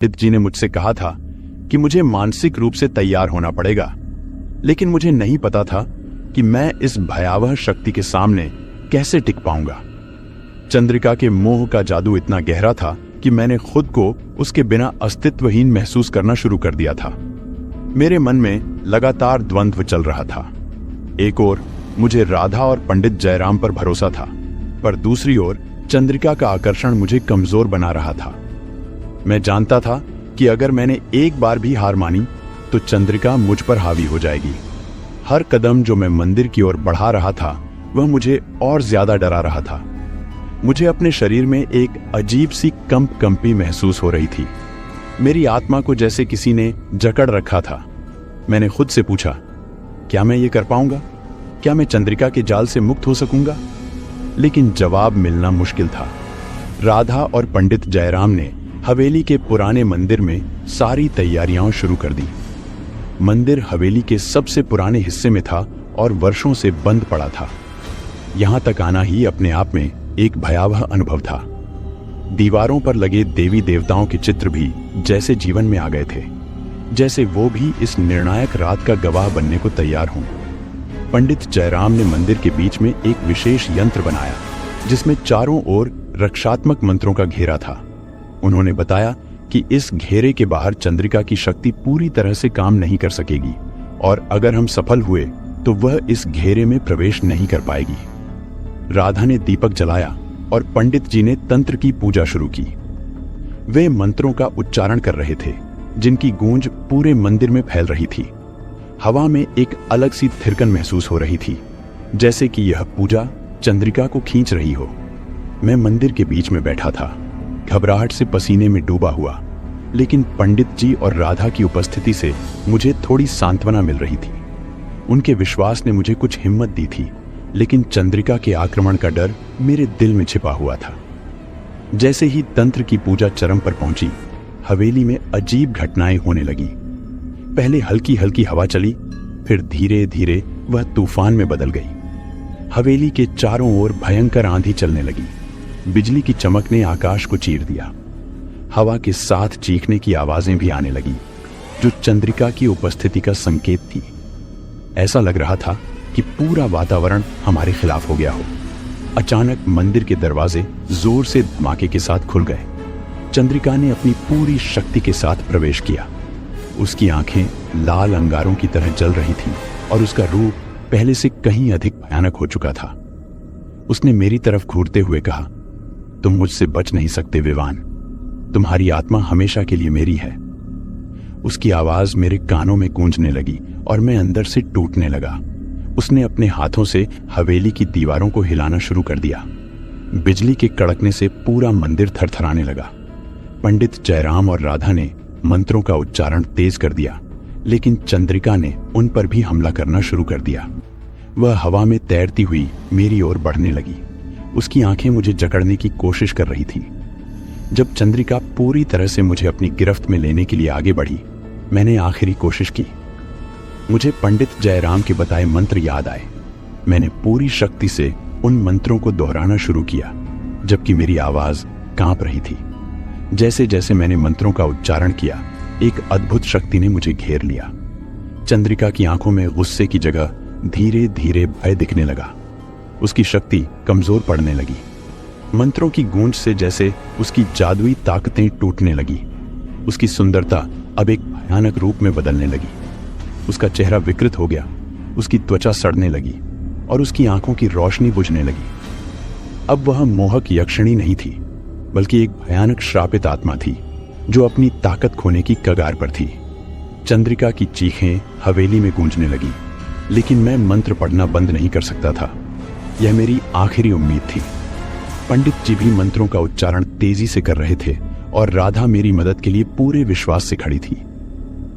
पंडित जी ने मुझसे कहा था कि मुझे मानसिक रूप से तैयार होना पड़ेगा, लेकिन मुझे नहीं पता था कि मैं इस भयावह शक्ति के सामने कैसे टिक पाऊंगा। चंद्रिका के मोह का जादू इतना गहरा था कि मैंने खुद को उसके बिना अस्तित्वहीन महसूस करना शुरू कर दिया था। मेरे मन में लगातार द्वंद्व चल रहा था। एक ओर मुझे राधा और पंडित जयराम पर भरोसा था, पर दूसरी ओर चंद्रिका का आकर्षण मुझे कमजोर बना रहा था। मैं जानता था कि अगर मैंने एक बार भी हार मानी तो चंद्रिका मुझ पर हावी हो जाएगी। हर कदम जो मैं मंदिर की ओर बढ़ा रहा था वह मुझे और ज्यादा डरा रहा था। मुझे अपने शरीर में एक अजीब सी कंपी महसूस हो रही थी। मेरी आत्मा को जैसे किसी ने जकड़ रखा था। मैंने खुद से पूछा, क्या मैं ये कर पाऊंगा? क्या मैं चंद्रिका के जाल से मुक्त हो सकूंगा? लेकिन जवाब मिलना मुश्किल था। राधा और पंडित जयराम ने हवेली के पुराने मंदिर में सारी तैयारियां शुरू कर दी। मंदिर हवेली के सबसे पुराने हिस्से में था और वर्षों से बंद पड़ा था। यहां तक आना ही अपने आप में एक भयावह अनुभव था। दीवारों पर लगे देवी देवताओं के चित्र भी जैसे जीवन में आ गए थे, जैसे वो भी इस निर्णायक रात का गवाह बनने को तैयार हों। पंडित जयराम ने मंदिर के बीच में एक विशेष यंत्र बनाया जिसमें चारों ओर रक्षात्मक मंत्रों का घेरा था। उन्होंने बताया कि इस घेरे के बाहर चंद्रिका की शक्ति पूरी तरह से काम नहीं कर सकेगी और अगर हम सफल हुए तो वह इस घेरे में प्रवेश नहीं कर पाएगी। राधा ने दीपक जलाया और पंडित जी ने तंत्र की पूजा शुरू की। वे मंत्रों का उच्चारण कर रहे थे जिनकी गूंज पूरे मंदिर में फैल रही थी। हवा में एक अलग सी थिरकन महसूस हो रही थी, जैसे कि यह पूजा चंद्रिका को खींच रही हो। मैं मंदिर के बीच में बैठा था, घबराहट से पसीने में डूबा हुआ, लेकिन पंडित जी और राधा की उपस्थिति से मुझे थोड़ी सांत्वना मिल रही थी। उनके विश्वास ने मुझे कुछ हिम्मत दी थी, लेकिन चंद्रिका के आक्रमण का डर मेरे दिल में छिपा हुआ था। जैसे ही तंत्र की पूजा चरम पर पहुंची, हवेली में अजीब घटनाएं होने लगी। पहले हल्की हल्की हवा चली, फिर धीरे धीरे वह तूफान में बदल गई। हवेली के चारों ओर भयंकर आंधी चलने लगी। बिजली की चमक ने आकाश को चीर दिया। हवा के साथ चीखने की आवाजें भी आने लगी, जो चंद्रिका की उपस्थिति का संकेत थी। ऐसा लग रहा था कि पूरा वातावरण हमारे खिलाफ हो गया हो। अचानक मंदिर के दरवाजे जोर से धमाके के साथ खुल गए। चंद्रिका ने अपनी पूरी शक्ति के साथ प्रवेश किया। उसकी आंखें लाल अंगारों की तरह जल रही थीं और उसका रूप पहले से कहीं अधिक भयानक हो चुका था। उसने मेरी तरफ घूरते हुए कहा, तुम मुझसे बच नहीं सकते विवान, तुम्हारी आत्मा हमेशा के लिए मेरी है। उसकी आवाज मेरे कानों में गूंजने लगी और मैं अंदर से टूटने लगा। उसने अपने हाथों से हवेली की दीवारों को हिलाना शुरू कर दिया। बिजली के कड़कने से पूरा मंदिर थरथराने लगा। पंडित जयराम और राधा ने मंत्रों का उच्चारण तेज कर दिया, लेकिन चंद्रिका ने उन पर भी हमला करना शुरू कर दिया। वह हवा में तैरती हुई मेरी ओर बढ़ने लगी। उसकी आंखें मुझे जकड़ने की कोशिश कर रही थी। जब चंद्रिका पूरी तरह से मुझे अपनी गिरफ्त में लेने के लिए आगे बढ़ी, मैंने आखिरी कोशिश की। मुझे पंडित जयराम के बताए मंत्र याद आए। मैंने पूरी शक्ति से उन मंत्रों को दोहराना शुरू किया, जबकि मेरी आवाज कांप रही थी। जैसे जैसे मैंने मंत्रों का उच्चारण किया, एक अद्भुत शक्ति ने मुझे घेर लिया। चंद्रिका की आंखों में गुस्से की जगह धीरे धीरे भय दिखने लगा। उसकी शक्ति कमजोर पड़ने लगी। मंत्रों की गूंज से जैसे उसकी जादुई ताकतें टूटने लगी। उसकी सुंदरता अब एक भयानक रूप में बदलने लगी। उसका चेहरा विकृत हो गया, उसकी त्वचा सड़ने लगी और उसकी आंखों की रोशनी बुझने लगी। अब वह मोहक यक्षिणी नहीं थी, बल्कि एक भयानक श्रापित आत्मा थी जो अपनी ताकत खोने की कगार पर थी। चंद्रिका की चीखें हवेली में गूंजने लगी, लेकिन मैं मंत्र पढ़ना बंद नहीं कर सकता था। यह मेरी आखिरी उम्मीद थी। पंडित जी भी मंत्रों का उच्चारण तेजी से कर रहे थे और राधा मेरी मदद के लिए पूरे विश्वास से खड़ी थी।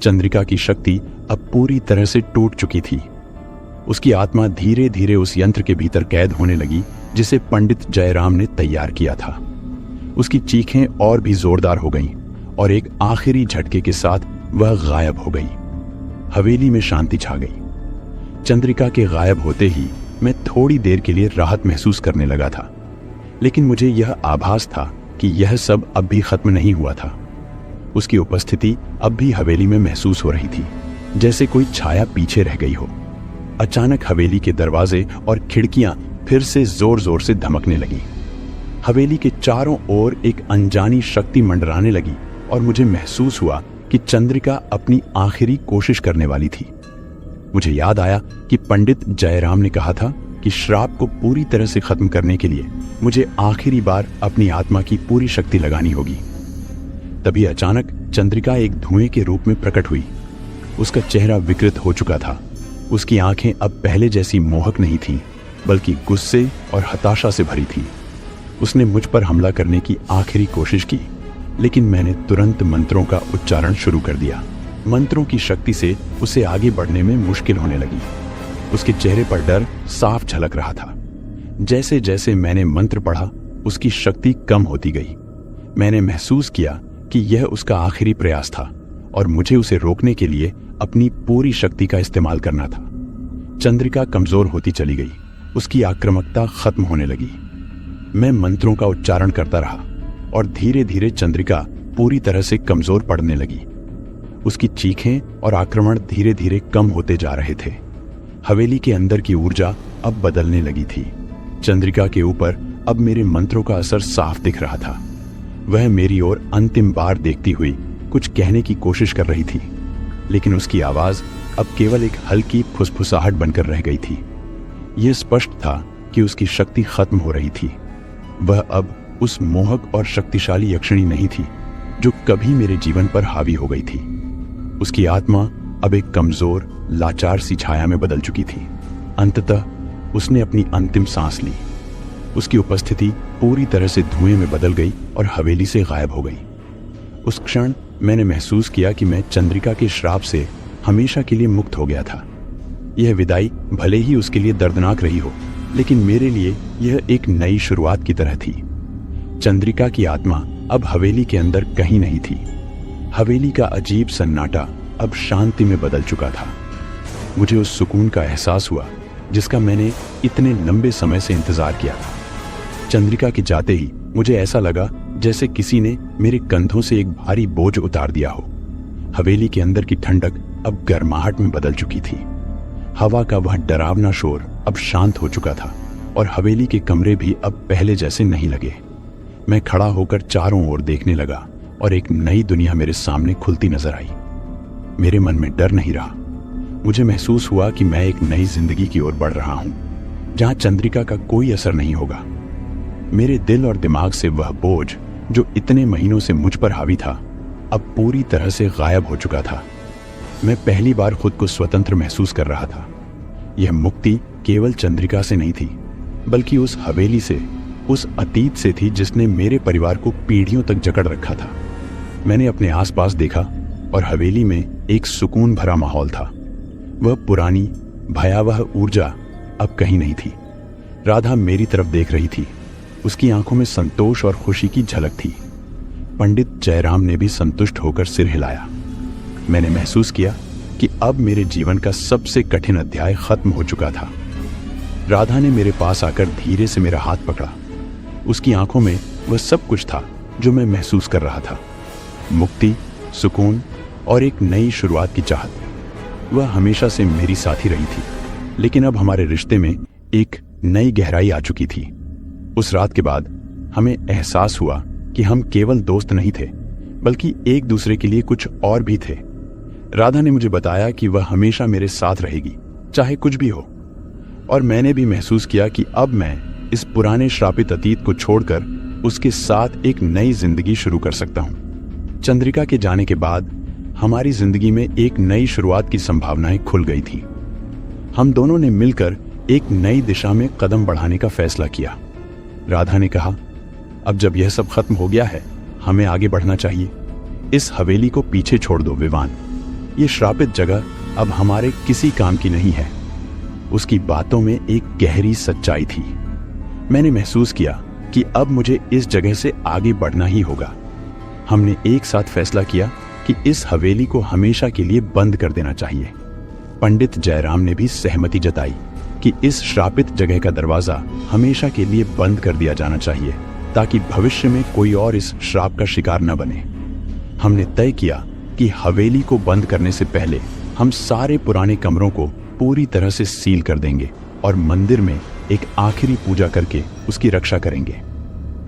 चंद्रिका की शक्ति अब पूरी तरह से टूट चुकी थी। उसकी आत्मा धीरे धीरे उस यंत्र के भीतर कैद होने लगी जिसे पंडित जयराम ने तैयार किया था। उसकी चीखें और भी जोरदार हो गईं और एक आखिरी झटके के साथ वह गायब हो गई। हवेली में शांति छा गई। चंद्रिका के गायब होते ही मैं थोड़ी देर के लिए राहत महसूस करने लगा था, लेकिन मुझे यह आभास था कि यह सब अब भी खत्म नहीं हुआ था। उसकी उपस्थिति अब भी हवेली में महसूस हो रही थी, जैसे कोई छाया पीछे रह गई हो। अचानक हवेली के दरवाजे और खिड़कियां फिर से जोर जोर से धमकने लगी। हवेली के चारों ओर एक अनजानी शक्ति मंडराने लगी और मुझे महसूस हुआ कि चंद्रिका अपनी आखिरी कोशिश करने वाली थी। मुझे याद आया कि पंडित जयराम ने कहा था कि श्राप को पूरी तरह से खत्म करने के लिए मुझे आखिरी बार अपनी आत्मा की पूरी शक्ति लगानी होगी। तभी अचानक चंद्रिका एक धुएं के रूप में प्रकट हुई। उसका चेहरा विकृत हो चुका था। उसकी आंखें अब पहले जैसी मोहक नहीं थीं, बल्कि गुस्से और हताशा से भरी थी। उसने मुझ पर हमला करने की आखिरी कोशिश की, लेकिन मैंने तुरंत मंत्रों का उच्चारण शुरू कर दिया। मंत्रों की शक्ति से उसे आगे बढ़ने में मुश्किल होने लगी। उसके चेहरे पर डर साफ झलक रहा था। जैसे जैसे मैंने मंत्र पढ़ा, उसकी शक्ति कम होती गई। मैंने महसूस किया कि यह उसका आखिरी प्रयास था और मुझे उसे रोकने के लिए अपनी पूरी शक्ति का इस्तेमाल करना था। चंद्रिका कमजोर होती चली गई। उसकी आक्रामकता खत्म होने लगी। मैं मंत्रों का उच्चारण करता रहा और धीरे धीरे चंद्रिका पूरी तरह से कमजोर पड़ने लगी। उसकी चीखें और आक्रमण धीरे धीरे कम होते जा रहे थे। हवेली के अंदर की ऊर्जा अब बदलने लगी थी। चंद्रिका के ऊपर अब मेरे मंत्रों का असर साफ दिख रहा था। वह मेरी ओर अंतिम बार देखती हुई कुछ कहने की कोशिश कर रही थी, लेकिन उसकी आवाज अब केवल एक हल्की फुसफुसाहट बनकर रह गई थी। यह स्पष्ट था कि उसकी शक्ति खत्म हो रही थी। वह अब उस मोहक और शक्तिशाली यक्षिणी नहीं थी जो कभी मेरे जीवन पर हावी हो गई थी। उसकी आत्मा अब एक कमजोर, लाचार सी छाया में बदल चुकी थी। अंततः उसने अपनी अंतिम सांस ली। उसकी उपस्थिति पूरी तरह से धुएं में बदल गई और हवेली से गायब हो गई। उस क्षण मैंने महसूस किया कि मैं चंद्रिका के श्राप से हमेशा के लिए मुक्त हो गया था। यह विदाई भले ही उसके लिए दर्दनाक रही हो, लेकिन मेरे लिए यह एक नई शुरुआत की तरह थी। चंद्रिका की आत्मा अब हवेली के अंदर कहीं नहीं थी। हवेली का अजीब सन्नाटा अब शांति में बदल चुका था। मुझे उस सुकून का एहसास हुआ जिसका मैंने इतने लंबे समय से इंतजार किया था। चंद्रिका के जाते ही मुझे ऐसा लगा जैसे किसी ने मेरे कंधों से एक भारी बोझ उतार दिया हो। हवेली के अंदर की ठंडक अब गर्माहट में बदल चुकी थी। हवा का वह डरावना शोर अब शांत हो चुका था और हवेली के कमरे भी अब पहले जैसे नहीं लगे। मैं खड़ा होकर चारों ओर देखने लगा और एक नई दुनिया मेरे सामने खुलती नजर आई। मेरे मन में डर नहीं रहा। मुझे महसूस हुआ कि मैं एक नई जिंदगी की ओर बढ़ रहा हूं, जहां चंद्रिका का कोई असर नहीं होगा। मेरे दिल और दिमाग से वह बोझ जो इतने महीनों से मुझ पर हावी था, अब पूरी तरह से गायब हो चुका था। मैं पहली बार खुद को स्वतंत्र महसूस कर रहा था। यह मुक्ति केवल चंद्रिका से नहीं थी, बल्कि उस हवेली से, उस अतीत से थी जिसने मेरे परिवार को पीढ़ियों तक जकड़ रखा था। मैंने अपने आसपास देखा और हवेली में एक सुकून भरा माहौल था। वह पुरानी भयावह ऊर्जा अब कहीं नहीं थी। राधा मेरी तरफ देख रही थी। उसकी आंखों में संतोष और खुशी की झलक थी। पंडित जयराम ने भी संतुष्ट होकर सिर हिलाया। मैंने महसूस किया कि अब मेरे जीवन का सबसे कठिन अध्याय खत्म हो चुका था। राधा ने मेरे पास आकर धीरे से मेरा हाथ पकड़ा। उसकी आंखों में वह सब कुछ था जो मैं महसूस कर रहा था, मुक्ति, सुकून और एक नई शुरुआत की चाहत। वह हमेशा से मेरी साथी रही थी, लेकिन अब हमारे रिश्ते में एक नई गहराई आ चुकी थी। उस रात के बाद हमें एहसास हुआ कि हम केवल दोस्त नहीं थे, बल्कि एक दूसरे के लिए कुछ और भी थे। राधा ने मुझे बताया कि वह हमेशा मेरे साथ रहेगी, चाहे कुछ भी हो। और मैंने भी महसूस किया कि अब मैं इस पुराने श्रापित अतीत को छोड़कर उसके साथ एक नई जिंदगी शुरू कर सकता हूं। चंद्रिका के जाने के बाद हमारी जिंदगी में एक नई शुरुआत की संभावनाएं खुल गई थी। हम दोनों ने मिलकर एक नई दिशा में कदम बढ़ाने का फैसला किया। राधा ने कहा, अब जब यह सब खत्म हो गया है, हमें आगे बढ़ना चाहिए। इस हवेली को पीछे छोड़ दो विवान। ये श्रापित जगह अब हमारे किसी काम की नहीं है। उसकी बातों में एक गहरी सच्चाई थी। मैंने महसूस किया कि अब मुझे इस जगह से आगे बढ़ना ही होगा। हमने एक साथ फैसला किया कि इस हवेली को हमेशा के लिए बंद कर देना चाहिए। पंडित जयराम ने भी सहमति जताई कि इस श्रापित जगह का दरवाजा हमेशा के लिए बंद कर दिया जाना चाहिए, ताकि भविष्य में कोई और इस श्राप का शिकार न बने। हमने तय किया कि हवेली को बंद करने से पहले हम सारे पुराने कमरों को पूरी तरह से सील कर देंगे और मंदिर में एक आखिरी पूजा करके उसकी रक्षा करेंगे।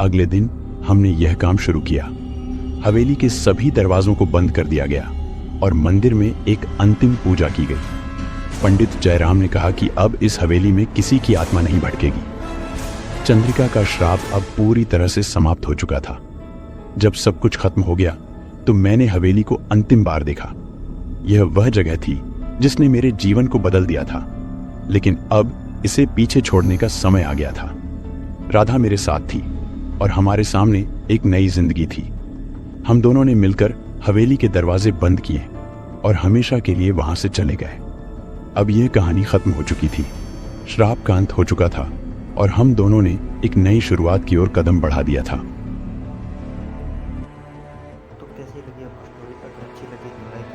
अगले दिन हमने यह काम शुरू किया। हवेली के सभी दरवाजों को बंद कर दिया गया और मंदिर में एक अंतिम पूजा की गई। पंडित जयराम ने कहा कि अब इस हवेली में किसी की आत्मा नहीं भटकेगी। चंद्रिका का श्राप अब पूरी तरह से समाप्त हो चुका था। जब सब कुछ खत्म हो गया तो मैंने हवेली को अंतिम बार देखा। यह वह जगह थी जिसने मेरे जीवन को बदल दिया था, लेकिन अब इसे पीछे छोड़ने का समय आ गया था। राधा मेरे साथ थी और हमारे सामने एक नई जिंदगी थी। हम दोनों ने मिलकर हवेली के दरवाजे बंद किए और हमेशा के लिए वहां से चले गए। अब यह कहानी खत्म हो चुकी थी, श्राप का अंत हो चुका था और हम दोनों ने एक नई शुरुआत की ओर कदम बढ़ा दिया था। तो कैसी लगी आपको स्टोरी? अगर अच्छी लगी तो लाइक